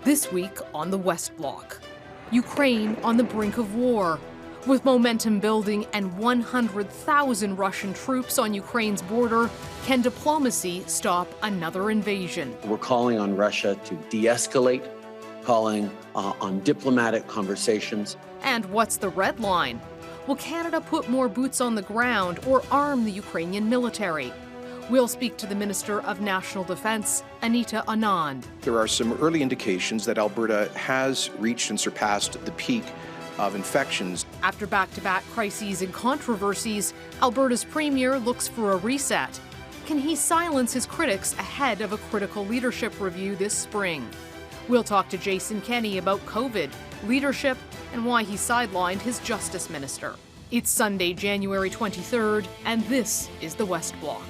This week on the West Bloc, Ukraine on the brink of war. With momentum building and 100,000 Russian troops on Ukraine's border, can diplomacy stop another invasion? We're calling on Russia to de-escalate, calling on diplomatic conversations. And what's the red line? Will Canada put more boots on the ground or arm the Ukrainian military? We'll speak to the Minister of National Defence, Anita Anand. There are some early indications that Alberta has reached and surpassed the peak of infections. After back-to-back crises and controversies, Alberta's Premier looks for a reset. Can he silence his critics ahead of a critical leadership review this spring? We'll talk to Jason Kenney about COVID, leadership, and why he sidelined his Justice Minister. It's Sunday, January 23rd, and this is the West Bloc.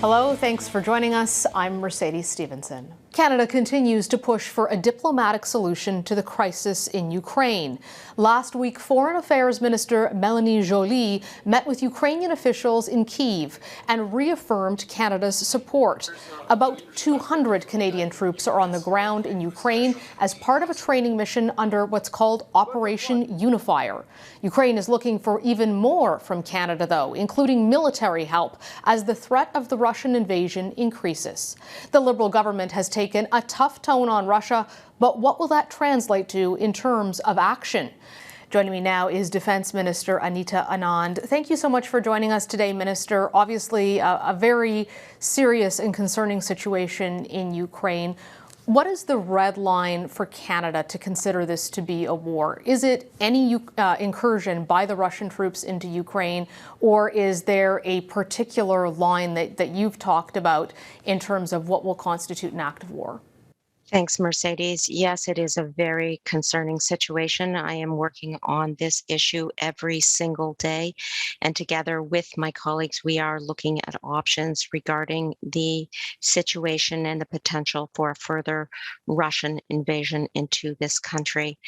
Hello, thanks for joining us. I'm Mercedes Stephenson. Canada continues to push for a diplomatic solution to the crisis in Ukraine. Last week, Foreign Affairs Minister Mélanie Joly met with Ukrainian officials in Kyiv and reaffirmed Canada's support. About 200 Canadian troops are on the ground in Ukraine as part of a training mission under what's called Operation Unifier. Ukraine is looking for even more from Canada, though, including military help, as the threat of the Russian invasion increases. The Liberal government has taken a tough tone on Russia, but what will that translate to in terms of action? Joining me now is Defence Minister Anita Anand. Thank you so much for joining us today, Minister. Obviously, a very serious and concerning situation in Ukraine. What is the red line for Canada to consider this to be a war? Is it any incursion by the Russian troops into Ukraine, or is there a particular line that you've talked about in terms of what will constitute an act of war? Thanks, Mercedes. Yes, it is a very concerning situation. I am working on this issue every single day, and together with my colleagues, we are looking at options regarding the situation and the potential for a further Russian invasion into this country.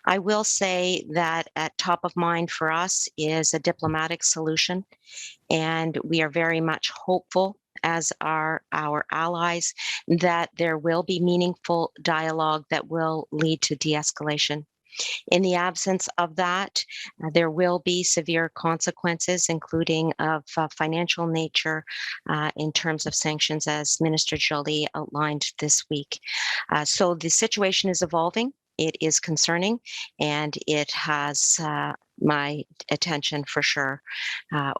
I will say that at top of mind for us is a diplomatic solution, and we are very much hopeful, as are our allies, that there will be meaningful dialogue that will lead to de-escalation. In the absence of that, there will be severe consequences, including of financial nature in terms of sanctions, as Minister Joly outlined this week. So the situation is evolving. It is concerning, and it has my attention for sure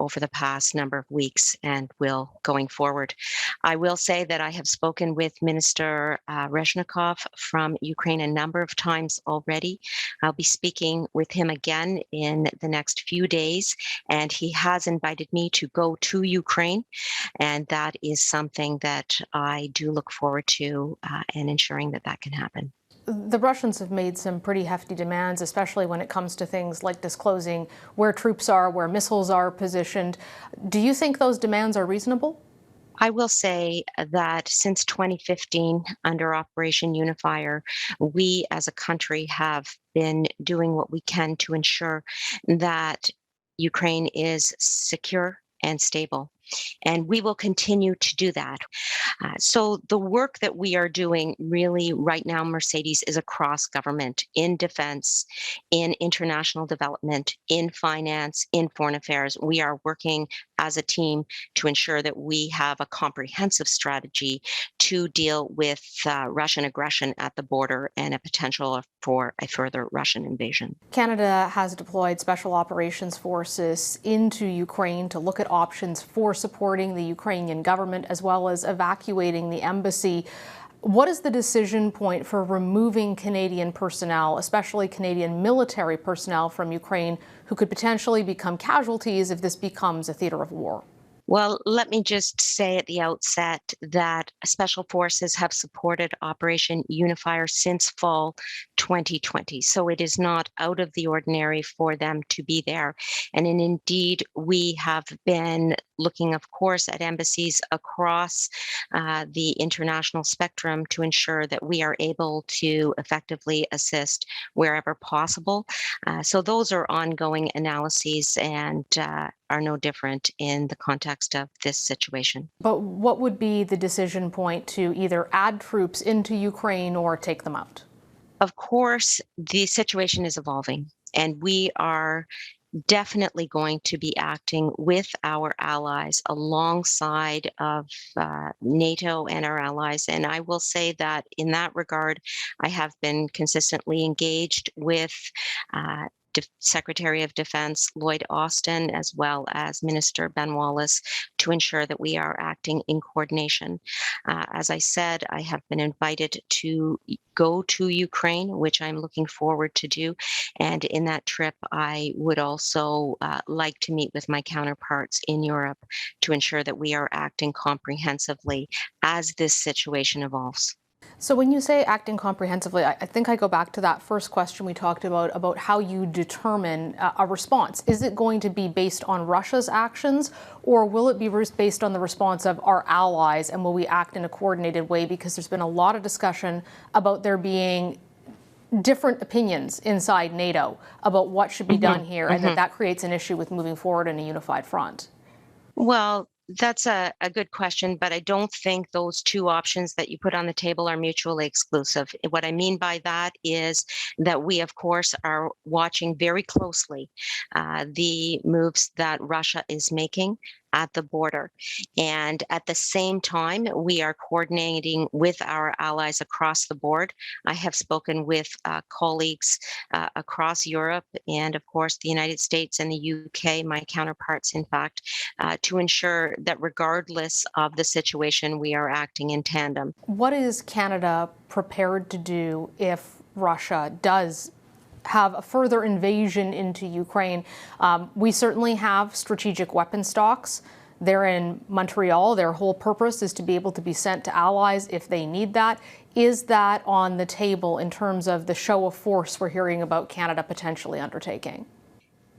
over the past number of weeks and will going forward. I will say that I have spoken with Minister Reznikov from Ukraine a number of times already. I'll be speaking with him again in the next few days, and he has invited me to go to Ukraine, and that is something that I do look forward to and ensuring that that can happen. The Russians have made some pretty hefty demands, especially when it comes to things like disclosing where troops are, where missiles are positioned. Do you think those demands are reasonable? I will say that since 2015, under Operation Unifier, we as a country have been doing what we can to ensure that Ukraine is secure and stable. And we will continue to do that. So the work that we are doing really right now, Mercedes, is across government, in defense, in international development, in finance, in foreign affairs. We are working as a team to ensure that we have a comprehensive strategy to deal with Russian aggression at the border and a potential for a further Russian invasion. Canada has deployed special operations forces into Ukraine to look at options for supporting the Ukrainian government as well as evacuating the embassy. What is the decision point for removing Canadian personnel, especially Canadian military personnel from Ukraine, who could potentially become casualties if this becomes a theater of war? Well, let me just say at the outset that Special Forces have supported Operation Unifier since fall 2020. So it is not out of the ordinary for them to be there. And indeed, we have been looking, of course, at embassies across the international spectrum to ensure that we are able to effectively assist wherever possible. So those are ongoing analyses, and are no different in the context of this situation. But what would be the decision point to either add troops into Ukraine or take them out? Of course, the situation is evolving, and we are definitely going to be acting with our allies alongside of NATO and our allies. And I will say that in that regard, I have been consistently engaged with Secretary of Defense Lloyd Austin, as well as Minister Ben Wallace, to ensure that we are acting in coordination. As I said, I have been invited to go to Ukraine, which I'm looking forward to do. And in that trip, I would also like to meet with my counterparts in Europe to ensure that we are acting comprehensively as this situation evolves. So when you say acting comprehensively, I think I go back to that first question we talked about how you determine a response. Is it going to be based on Russia's actions, or will it be based on the response of our allies, and will we act in a coordinated way? Because there's been a lot of discussion about there being different opinions inside NATO about what should be done here, and that creates an issue with moving forward in a unified front. Well, that's a good question, but I don't think those two options that you put on the table are mutually exclusive. What I mean by that is that we, of course, are watching very closely the moves that Russia is making at the border. And at the same time, we are coordinating with our allies across the board. I have spoken with colleagues across Europe and, of course, the United States and the UK, my counterparts, in fact, to ensure that regardless of the situation, we are acting in tandem. What is Canada prepared to do if Russia does have a further invasion into Ukraine? We certainly have strategic weapon stocks. They're in Montreal. Their whole purpose is to be able to be sent to allies if they need that. Is that on the table in terms of the show of force we're hearing about Canada potentially undertaking?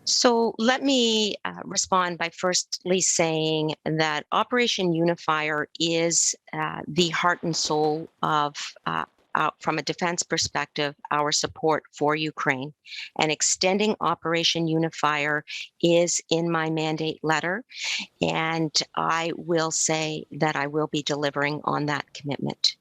So let me respond by firstly saying that Operation Unifier is the heart and soul of from a defense perspective, our support for Ukraine. And extending Operation Unifier is in my mandate letter, and I will say that I will be delivering on that commitment.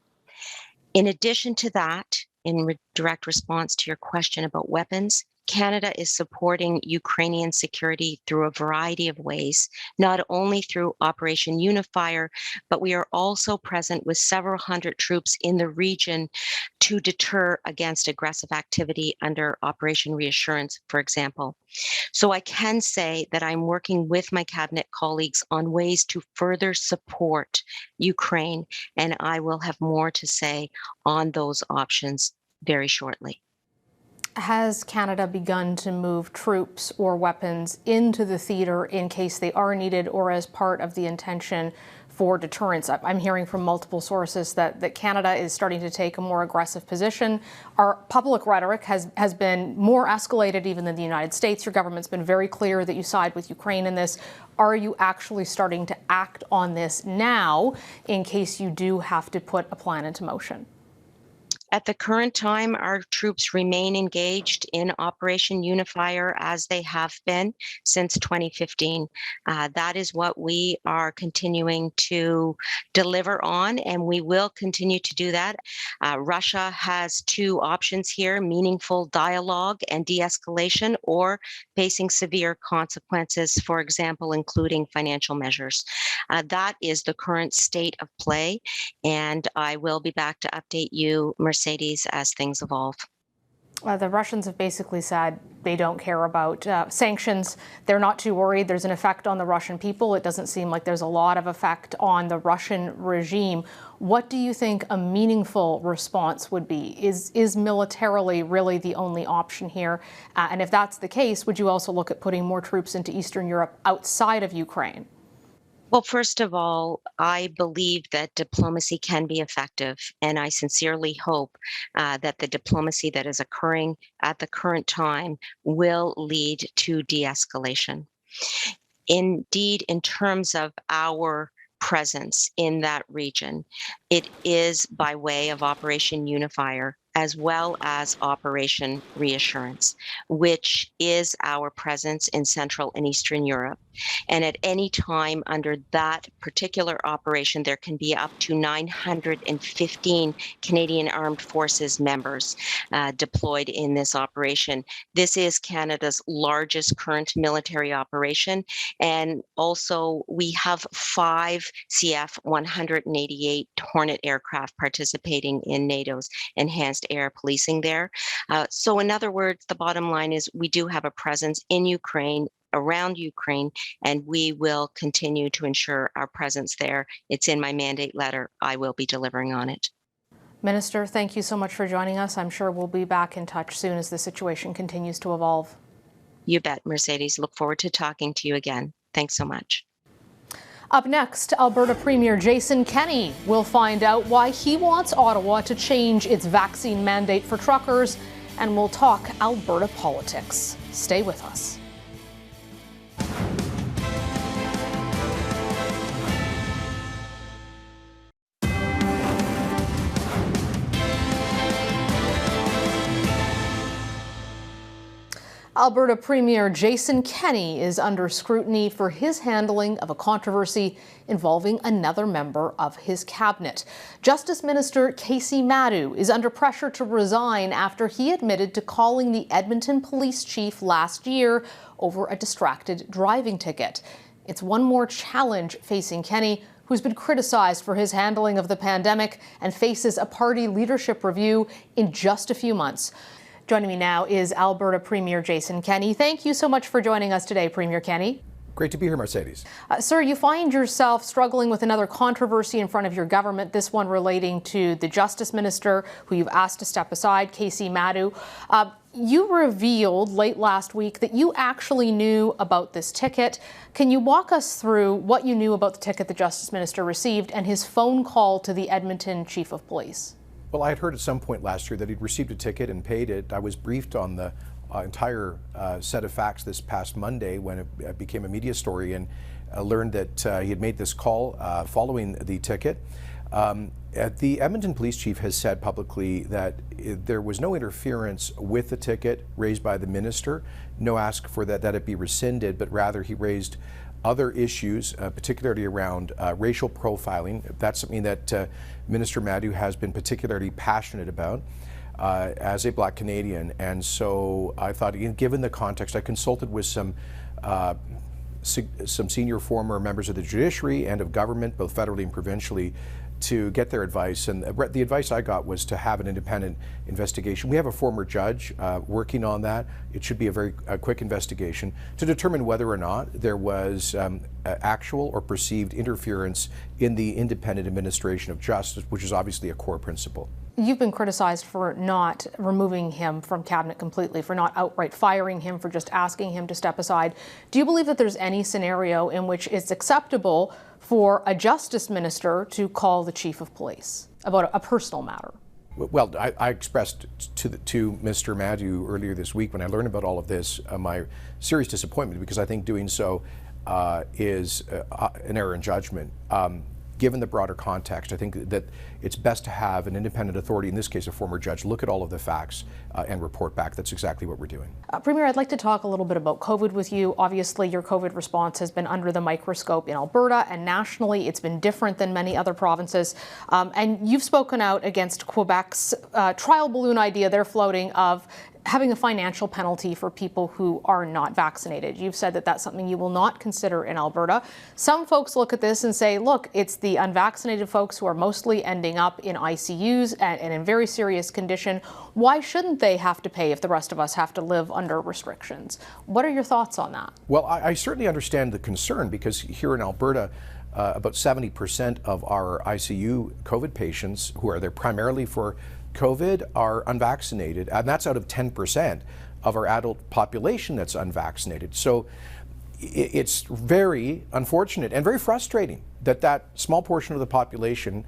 In addition to that, in direct response to your question about weapons, Canada is supporting Ukrainian security through a variety of ways, not only through Operation Unifier, but we are also present with several hundred troops in the region to deter against aggressive activity under Operation Reassurance, for example. So I can say that I'm working with my cabinet colleagues on ways to further support Ukraine, and I will have more to say on those options very shortly. Has Canada begun to move troops or weapons into the theater in case they are needed or as part of the intention for deterrence? I'm hearing from multiple sources that Canada is starting to take a more aggressive position. Our public rhetoric has been more escalated even than the United States. Your government's been very clear that you side with Ukraine in this. Are you actually starting to act on this now in case you do have to put a plan into motion? At the current time, our troops remain engaged in Operation Unifier as they have been since 2015. That is what we are continuing to deliver on, and we will continue to do that. Russia has two options here: meaningful dialogue and de-escalation, or facing severe consequences, for example, including financial measures. That is the current state of play, and I will be back to update you, Mercedes, as things evolve. The Russians have basically said they don't care about sanctions. They're not too worried. There's an effect on the Russian people. It doesn't seem like there's a lot of effect on the Russian regime. What do you think a meaningful response would be? Is militarily really the only option here? And if that's the case, would you also look at putting more troops into Eastern Europe outside of Ukraine? Well, first of all, I believe that diplomacy can be effective, and I sincerely hope that the diplomacy that is occurring at the current time will lead to de-escalation. Indeed, in terms of our presence in that region, it is by way of Operation Unifier as well as Operation Reassurance, which is our presence in Central and Eastern Europe. And at any time under that particular operation, there can be up to 915 Canadian Armed Forces members deployed in this operation. This is Canada's largest current military operation. And also we have 5 CF-188 Hornet aircraft participating in NATO's enhanced air policing there. So in other words, the bottom line is we do have a presence in Ukraine, around Ukraine, and we will continue to ensure our presence there. It's in my mandate letter. I will be delivering on it. Minister, thank you so much for joining us. I'm sure we'll be back in touch soon as the situation continues to evolve. You bet, Mercedes. Look forward to talking to you again. Thanks so much. Up next, Alberta Premier Jason Kenney will find out why he wants Ottawa to change its vaccine mandate for truckers, and we'll talk Alberta politics. Stay with us. Alberta Premier Jason Kenney is under scrutiny for his handling of a controversy involving another member of his cabinet. Justice Minister Casey Madhu is under pressure to resign after he admitted to calling the Edmonton police chief last year over a distracted driving ticket. It's one more challenge facing Kenney, who's been criticized for his handling of the pandemic and faces a party leadership review in just a few months. Joining me now is Alberta Premier Jason Kenney. Thank you so much for joining us today, Premier Kenney. Great to be here, Mercedes. Sir, you find yourself struggling with another controversy in front of your government, this one relating to the Justice Minister, who you've asked to step aside, Casey Madhu. You revealed late last week that you actually knew about this ticket. Can you walk us through what you knew about the ticket the Justice Minister received and his phone call to the Edmonton Chief of Police? Well, I had heard at some point last year that he'd received a ticket and paid it. I was briefed on the entire set of facts this past Monday when it became a media story, and learned that he had made this call following the ticket. The Edmonton police chief has said publicly that there was no interference with the ticket raised by the minister, no ask for that it be rescinded, but rather he raised other issues, particularly around racial profiling. That's something that Minister Madhu has been particularly passionate about as a Black Canadian. And so I thought, given the context, I consulted with some senior former members of the judiciary and of government, both federally and provincially, to get their advice. And the advice I got was to have an independent investigation. We have a former judge working on that. It should be a very quick investigation to determine whether or not there was actual or perceived interference in the independent administration of justice, which is obviously a core principle. You've been criticized for not removing him from cabinet completely, for not outright firing him, for just asking him to step aside. Do you believe that there's any scenario in which it's acceptable for a justice minister to call the chief of police about a personal matter? Well, I expressed to Mr. Madhu earlier this week when I learned about all of this my serious disappointment, because I think doing so is an error in judgment. Given the broader context, I think that it's best to have an independent authority, in this case a former judge, look at all of the facts and report back. That's exactly what we're doing. Premier, I'd like to talk a little bit about COVID with you. Obviously, your COVID response has been under the microscope in Alberta, and nationally it's been different than many other provinces. And you've spoken out against Quebec's trial balloon idea they're floating of having a financial penalty for people who are not vaccinated. You've said that that's something you will not consider in Alberta. Some folks look at this and say, look, it's the unvaccinated folks who are mostly ending up in ICUs and in very serious condition. Why shouldn't they have to pay if the rest of us have to live under restrictions? What are your thoughts on that? Well, I certainly understand the concern, because here in Alberta, about 70% of our ICU COVID patients, who are there primarily for COVID, are unvaccinated, and that's out of 10% of our adult population that's unvaccinated. So it's very unfortunate and very frustrating that that small portion of the population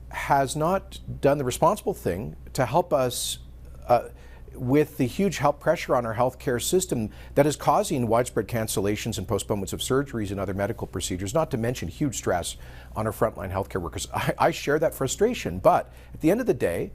has not done the responsible thing to help us with the huge health pressure on our healthcare system that is causing widespread cancellations and postponements of surgeries and other medical procedures, not to mention huge stress on our frontline healthcare workers. I share that frustration, but at the end of the day,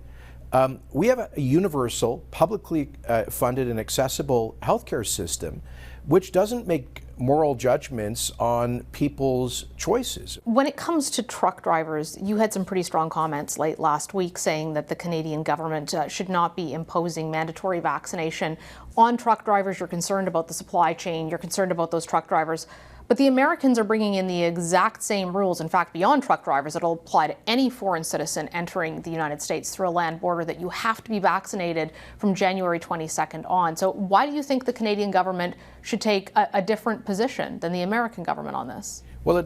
We have a universal, publicly funded and accessible healthcare system, which doesn't make moral judgments on people's choices. When it comes to truck drivers, you had some pretty strong comments late last week saying that the Canadian government should not be imposing mandatory vaccination on truck drivers. You're concerned about the supply chain, you're concerned about those truck drivers. But the Americans are bringing in the exact same rules, in fact, beyond truck drivers, that'll apply to any foreign citizen entering the United States through a land border, that you have to be vaccinated from January 22nd on. So why do you think the Canadian government should take a different position than the American government on this? Well,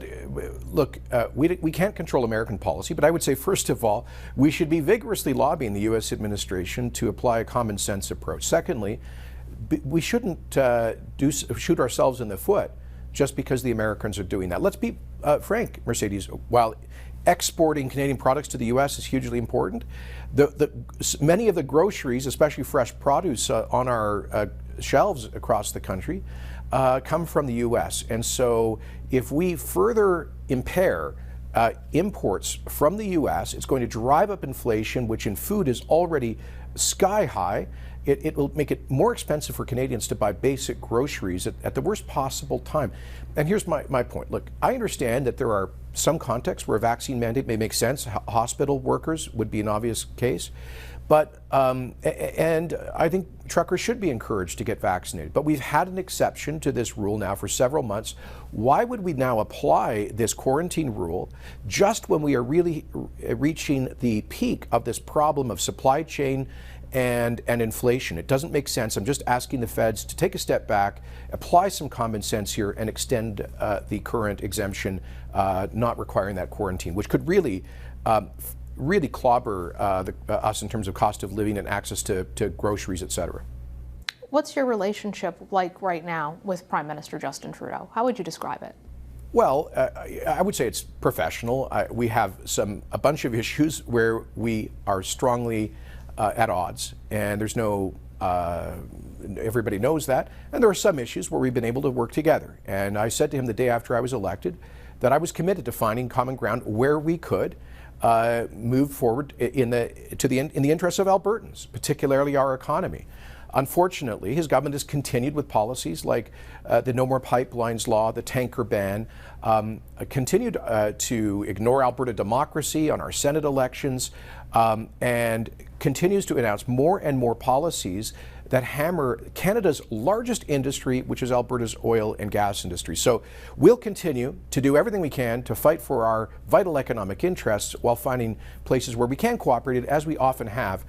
look, we can't control American policy, but I would say, first of all, we should be vigorously lobbying the U.S. administration to apply a common sense approach. Secondly, we shouldn't shoot ourselves in the foot just because the Americans are doing that. Let's be frank, Mercedes, while exporting Canadian products to the U.S. is hugely important, many of the groceries, especially fresh produce on our shelves across the country, come from the U.S. And so if we further impair imports from the U.S., it's going to drive up inflation, which in food is already sky high. It will make it more expensive for Canadians to buy basic groceries at the worst possible time. And here's my point. Look, I understand that there are some contexts where a vaccine mandate may make sense. Hospital workers would be an obvious case. But, and I think truckers should be encouraged to get vaccinated. But we've had an exception to this rule now for several months. Why would we now apply this quarantine rule just when we are really reaching the peak of this problem of supply chain and inflation? It doesn't make sense. I'm just asking the feds to take a step back, apply some common sense here, and extend the current exemption, not requiring that quarantine, which could really clobber us in terms of cost of living and access to groceries, et cetera. What's your relationship like right now with Prime Minister Justin Trudeau? How would you describe it? Well, I would say it's professional. We have a bunch of issues where we are strongly at odds, and there's no, everybody knows that. And there are some issues where we've been able to work together. And I said to him the day after I was elected that I was committed to finding common ground where we could move forward in the interests of Albertans, particularly our economy. Unfortunately, his government has continued with policies like the No More Pipelines law, the tanker ban, continued to ignore Alberta democracy on our Senate elections, and continues to announce more and more policies that hammer Canada's largest industry, which is Alberta's oil and gas industry. So we'll continue to do everything we can to fight for our vital economic interests while finding places where we can cooperate, as we often have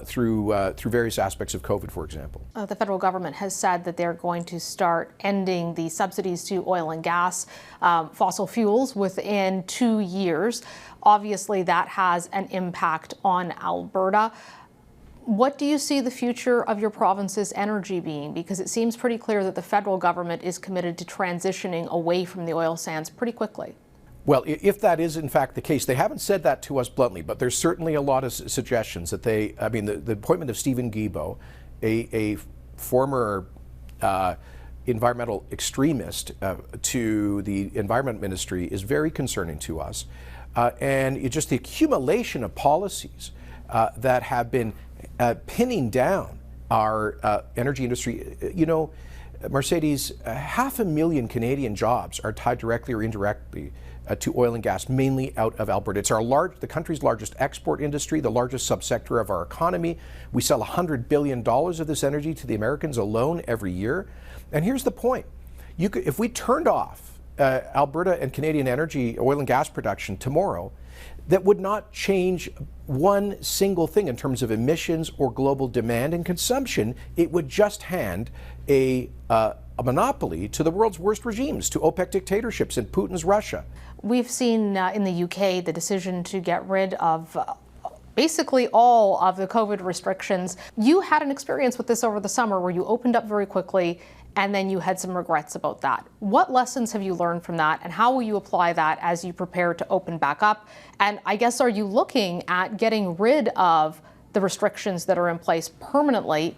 through various aspects of COVID, for example. The federal government has said that they're going to start ending the subsidies to oil and gas, fossil fuels within 2 years. Obviously, that has an impact on Alberta. What do you see the future of your province's energy being? Because it seems pretty clear that the federal government is committed to transitioning away from the oil sands pretty quickly. Well, if that is in fact the case, they haven't said that to us bluntly, but there's certainly a lot of suggestions that the appointment of Stephen Guilbeault, a former environmental extremist to the Environment Ministry, is very concerning to us. And it's just the accumulation of policies that have been pinning down our energy industry. You know, Mercedes, 500,000 Canadian jobs are tied directly or indirectly to oil and gas, mainly out of Alberta. It's the country's largest export industry, the largest subsector of our economy. We sell $100 billion of this energy to the Americans alone every year. And here's the point. If we turned off Alberta and Canadian energy, oil and gas production tomorrow, that would not change one single thing in terms of emissions or global demand and consumption. It would just hand a monopoly to the world's worst regimes, to OPEC dictatorships and Putin's Russia. We've seen in the UK the decision to get rid of basically all of the COVID restrictions. You had an experience with this over the summer where you opened up very quickly and then you had some regrets about that. What lessons have you learned from that, and how will you apply that as you prepare to open back up? And I guess, are you looking at getting rid of the restrictions that are in place permanently?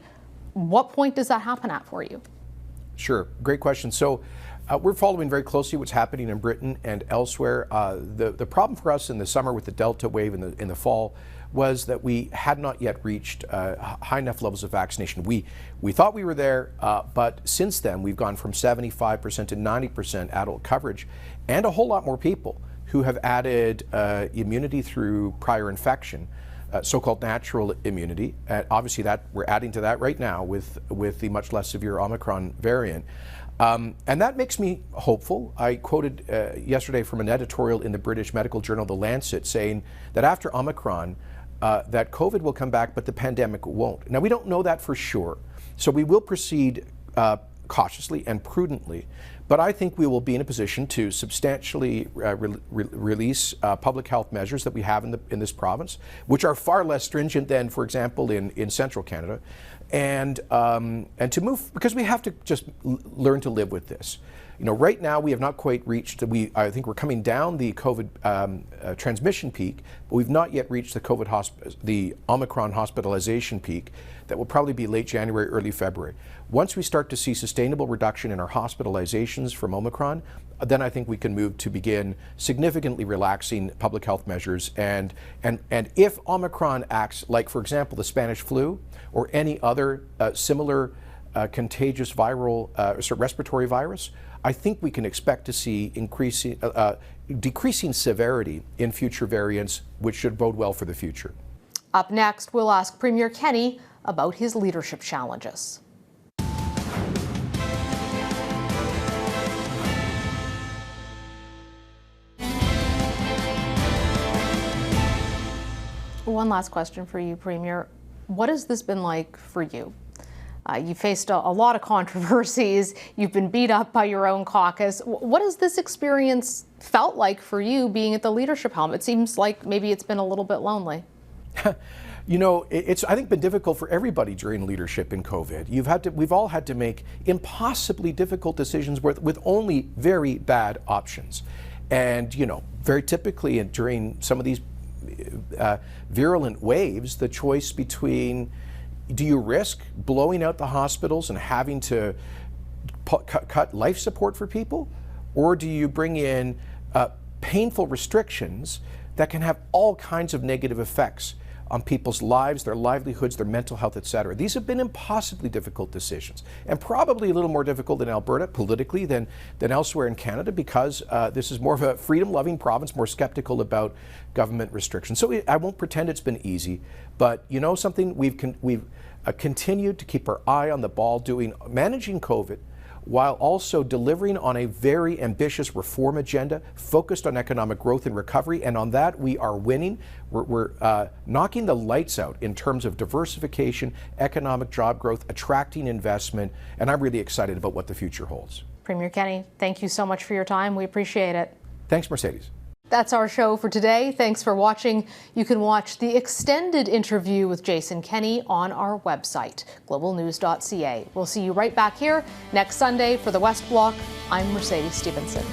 What point does that happen at for you? Sure, great question. So We're following very closely what's happening in Britain and elsewhere. The problem for us in the summer with the Delta wave in the fall was that we had not yet reached high enough levels of vaccination. We thought we were there, but since then we've gone from 75% to 90% adult coverage, and a whole lot more people who have added immunity through prior infection, so-called natural immunity. Obviously, that we're adding to that right now with the much less severe Omicron variant. And that makes me hopeful. I quoted yesterday from an editorial in the British medical journal, The Lancet, saying that after Omicron, that COVID will come back, but the pandemic won't. Now, we don't know that for sure, so we will proceed cautiously and prudently, but I think we will be in a position to substantially release public health measures that we have in this province, which are far less stringent than, for example, in central Canada, and to move, because we have to just learn to live with this. You know, right now we have not quite reached, I think we're coming down the COVID transmission peak, but we've not yet reached the Omicron hospitalization peak that will probably be late January, early February. Once we start to see sustainable reduction in our hospitalizations from Omicron, then I think we can move to begin significantly relaxing public health measures. And if Omicron acts like, for example, the Spanish flu or any other similar contagious viral respiratory virus, I think we can expect to see decreasing severity in future variants, which should bode well for the future. Up next, we'll ask Premier Kenney about his leadership challenges. One last question for you, Premier. What has this been like for you? You faced a lot of controversies. You've been beat up by your own caucus. What has this experience felt like for you being at the leadership helm? It seems like maybe it's been a little bit lonely. You know, it's I think been difficult for everybody during leadership in COVID. We've all had to make impossibly difficult decisions with only very bad options. And, you know, very typically during some of these virulent waves, the choice between, do you risk blowing out the hospitals and having to cut life support for people? Or do you bring in painful restrictions that can have all kinds of negative effects on people's lives, their livelihoods, their mental health, etc. These have been impossibly difficult decisions, and probably a little more difficult in Alberta politically than elsewhere in Canada, because this is more of a freedom-loving province, more skeptical about government restrictions. So I won't pretend it's been easy, but you know something, we've continued to keep our eye on the ball, managing COVID, while also delivering on a very ambitious reform agenda focused on economic growth and recovery. And on that, we are winning. We're knocking the lights out in terms of diversification, economic job growth, attracting investment, and I'm really excited about what the future holds. Premier Kenney, thank you so much for your time. We appreciate it. Thanks, Mercedes. That's our show for today. Thanks for watching. You can watch the extended interview with Jason Kenney on our website, globalnews.ca. We'll see you right back here next Sunday for the West Block. I'm Mercedes Stephenson.